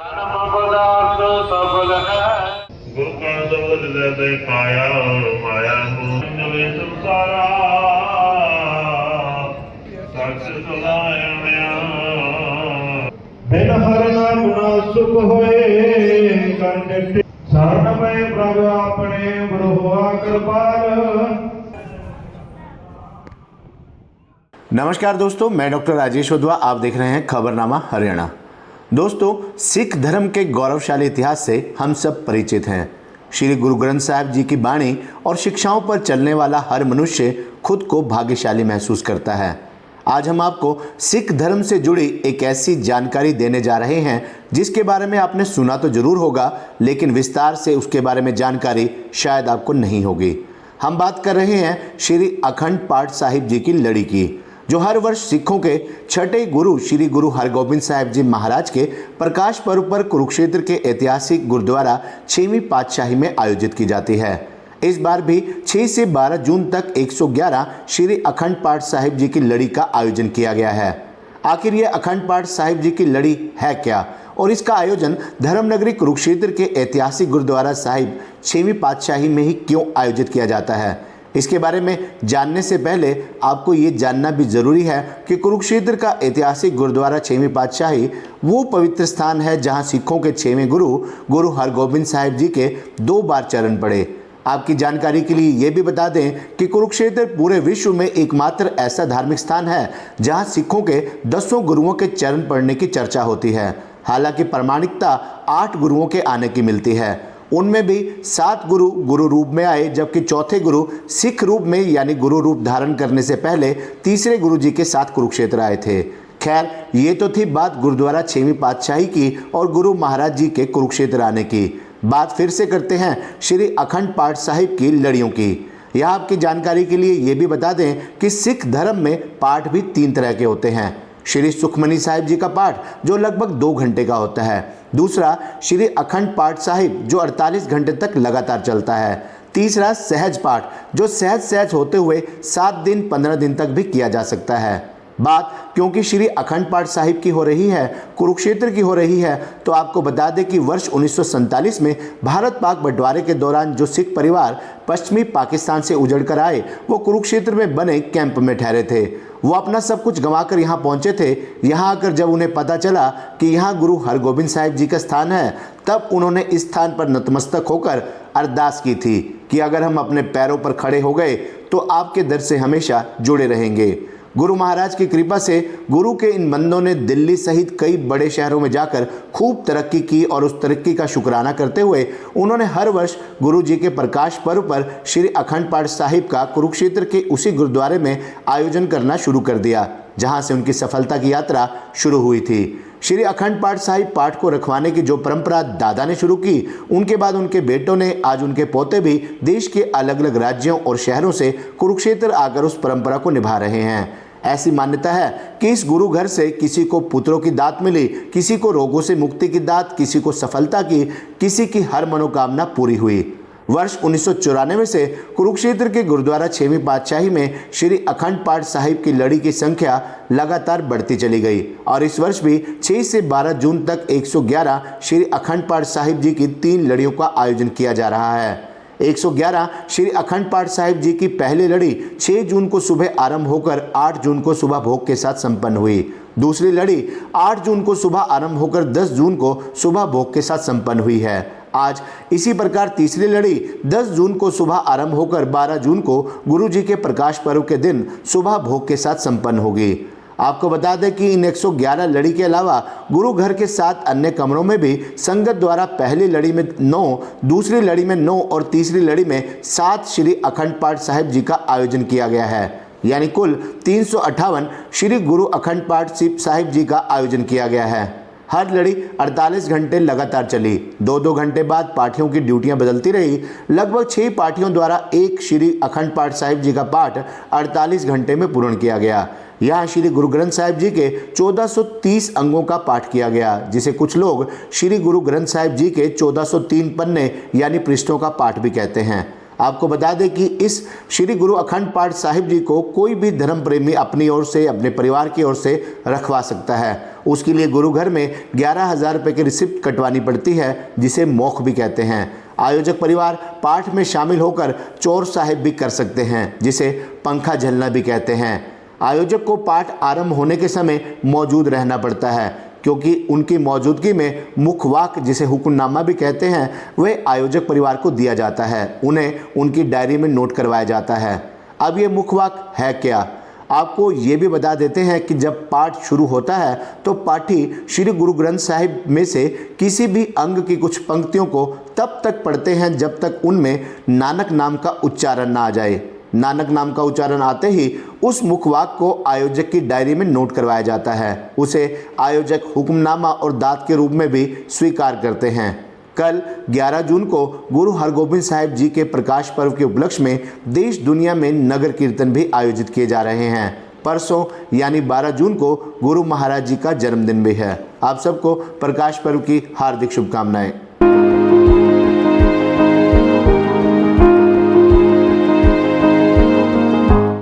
गुरु का शब्द हृदय पाया माया हो संसारा साक्ष सुनाया बिन हर नाम न सुख होए कंठ शरण में प्रभु अपने गुरु हुआ कृपाल। नमस्कार दोस्तों, मैं डॉक्टर राजेश वधवा। आप देख रहे हैं खबरनामा हरियाणा। दोस्तों, सिख धर्म के गौरवशाली इतिहास से हम सब परिचित हैं। श्री गुरु ग्रंथ साहिब जी की बाणी और शिक्षाओं पर चलने वाला हर मनुष्य खुद को भाग्यशाली महसूस करता है। आज हम आपको सिख धर्म से जुड़ी एक ऐसी जानकारी देने जा रहे हैं जिसके बारे में आपने सुना तो जरूर होगा, लेकिन विस्तार से उसके बारे में जानकारी शायद आपको नहीं होगी। हम बात कर रहे हैं श्री अखंड पाठ साहिब जी की लड़ी की, जो हर वर्ष सिखों के छठे गुरु श्री गुरु हरगोबिंद साहिब जी महाराज के प्रकाश पर्व पर कुरुक्षेत्र के ऐतिहासिक गुरुद्वारा 6वीं पातशाही में आयोजित की जाती है। इस बार भी 6 से 12 जून तक 111 श्री अखंड पाठ साहिब जी की लड़ी का आयोजन किया गया है। आखिर ये अखंड पाठ साहिब जी की लड़ी है क्या, और इसका आयोजन धर्मनगरी कुरुक्षेत्र के ऐतिहासिक गुरुद्वारा साहिब 6वीं पातशाही में ही क्यों आयोजित किया जाता है, इसके बारे में जानने से पहले आपको ये जानना भी जरूरी है कि कुरुक्षेत्र का ऐतिहासिक गुरुद्वारा 6वीं पातशाही वो पवित्र स्थान है जहां सिखों के 6वें गुरु गुरु हरगोबिंद साहिब जी के 2 बार चरण पड़े। आपकी जानकारी के लिए ये भी बता दें कि कुरुक्षेत्र पूरे विश्व में एकमात्र ऐसा धार्मिक स्थान है जहां सिखों के 10 गुरुओं के चरण पड़ने की चर्चा होती है। हालांकि प्रामाणिकता 8 गुरुओं के आने की मिलती है। उनमें भी 7 गुरु गुरु रूप में आए, जबकि चौथे गुरु सिख रूप में यानी गुरु रूप धारण करने से पहले तीसरे गुरु जी के साथ कुरुक्षेत्र आए थे। खैर, ये तो थी बात गुरुद्वारा 6वीं पातशाही की और गुरु महाराज जी के कुरुक्षेत्र आने की। बात फिर से करते हैं श्री अखंड पाठ साहिब की लड़ियों की। यहाँ आपकी जानकारी के लिए ये भी बता दें कि सिख धर्म में पाठ भी 3 तरह के होते हैं। श्री सुखमनी साहिब जी का पाठ जो लगभग 2 घंटे का होता है। दूसरा श्री अखंड पाठ साहिब जो 48 घंटे तक लगातार चलता है। तीसरा सहज पाठ जो सहज सहज होते हुए 7 दिन 15 दिन तक भी किया जा सकता है। बात क्योंकि श्री अखंड पाठ साहिब की हो रही है, कुरुक्षेत्र की हो रही है, तो आपको बता दें कि वर्ष 1947 में भारत पाक बंटवारे के दौरान जो सिख परिवार पश्चिमी पाकिस्तान से उजड़ कर आए वो कुरुक्षेत्र में बने कैंप में ठहरे थे। वो अपना सब कुछ गंवाकर यहाँ पहुँचे थे। यहाँ आकर जब उन्हें पता चला कि यहाँ गुरु हरगोबिंद साहिब जी का स्थान है, तब उन्होंने इस स्थान पर नतमस्तक होकर अरदास की थी कि अगर हम अपने पैरों पर खड़े हो गए तो आपके दर से हमेशा जुड़े रहेंगे। गुरु महाराज की कृपा से गुरु के इन बंदों ने दिल्ली सहित कई बड़े शहरों में जाकर खूब तरक्की की और उस तरक्की का शुक्राना करते हुए उन्होंने हर वर्ष गुरु जी के प्रकाश पर्व पर श्री अखंड पाठ साहिब का कुरुक्षेत्र के उसी गुरुद्वारे में आयोजन करना शुरू कर दिया, जहां से उनकी सफलता की यात्रा शुरू हुई थी। श्री अखंड पाठ साहिब पाठ को रखवाने की जो परंपरा दादा ने शुरू की, उनके बाद उनके बेटों ने, आज उनके पोते भी देश के अलग अलग राज्यों और शहरों से कुरुक्षेत्र आकर उस परंपरा को निभा रहे हैं। ऐसी मान्यता है कि इस गुरु घर से किसी को पुत्रों की दात मिली, किसी को रोगों से मुक्ति की दात, किसी को सफलता की, किसी की हर मनोकामना पूरी हुई। वर्ष 1994 से कुरुक्षेत्र के गुरुद्वारा 6वीं पातशाही में श्री अखंड पाठ साहिब की लड़ी की संख्या लगातार बढ़ती चली गई और इस वर्ष भी 6 से 12 जून तक 111 श्री अखंड पाठ साहिब जी की 3 लड़ियों का आयोजन किया जा रहा है। 111 श्री अखंड पाठ साहिब जी की पहली लड़ी 6 जून को सुबह आरंभ होकर 8 जून को सुबह भोग के साथ संपन्न हुई। दूसरी लड़ी 8 जून को सुबह आरंभ होकर 10 जून को सुबह भोग के साथ संपन्न हुई है। आज इसी प्रकार तीसरी लड़ी 10 जून को सुबह आरंभ होकर 12 जून को गुरु जी के प्रकाश पर्व के दिन सुबह भोग के साथ संपन्न होगी। आपको बता दें कि इन 111 लड़ी के अलावा गुरु घर के 7 अन्य कमरों में भी संगत द्वारा पहली लड़ी में 9, दूसरी लड़ी में 9 और तीसरी लड़ी में 7 श्री अखंड पाठ साहिब जी का आयोजन किया गया है। यानी कुल 358 श्री गुरु अखंड पाठ साहिब जी का आयोजन किया गया है। हर लड़ी 48 घंटे लगातार चली। 2-2 घंटे बाद पाठियों की ड्यूटियां बदलती रही। लगभग 6 पाठियों द्वारा एक श्री अखंड पाठ साहिब जी का पाठ 48 घंटे में पूर्ण किया गया। यहाँ श्री गुरु ग्रंथ साहिब जी के 1430 अंगों का पाठ किया गया, जिसे कुछ लोग श्री गुरु ग्रंथ साहिब जी के 1403 पन्ने यानी पृष्ठों का पाठ भी कहते हैं। आपको बता दें कि इस श्री गुरु अखंड पाठ साहिब जी को कोई भी धर्म प्रेमी अपनी ओर से, अपने परिवार की ओर से रखवा सकता है। उसके लिए गुरु घर में 11,000 रुपये की रिसिप्ट कटवानी पड़ती है, जिसे मोख भी कहते हैं। आयोजक परिवार पाठ में शामिल होकर चौर साहिब भी कर सकते हैं, जिसे पंखा झलना भी कहते हैं। आयोजक को पाठ आरंभ होने के समय मौजूद रहना पड़ता है, क्योंकि उनकी मौजूदगी में मुखवाक, जिसे हुक्मनामा भी कहते हैं, वह आयोजक परिवार को दिया जाता है। उन्हें उनकी डायरी में नोट करवाया जाता है। अब ये मुखवाक है क्या, आपको ये भी बता देते हैं कि जब पाठ शुरू होता है तो पाठी श्री गुरु ग्रंथ साहिब में से किसी भी अंग की कुछ पंक्तियों को तब तक पढ़ते हैं जब तक उनमें नानक नाम का उच्चारण ना आ जाए। नानक नाम का उच्चारण आते ही उस मुखवाक को आयोजक की डायरी में नोट करवाया जाता है। उसे आयोजक हुक्मनामा और दात के रूप में भी स्वीकार करते हैं। कल 11 जून को गुरु हरगोबिंद साहिब जी के प्रकाश पर्व के उपलक्ष्य में देश दुनिया में नगर कीर्तन भी आयोजित किए जा रहे हैं। परसों यानी 12 जून को गुरु महाराज जी का जन्मदिन भी है। आप सबको प्रकाश पर्व की हार्दिक शुभकामनाएं।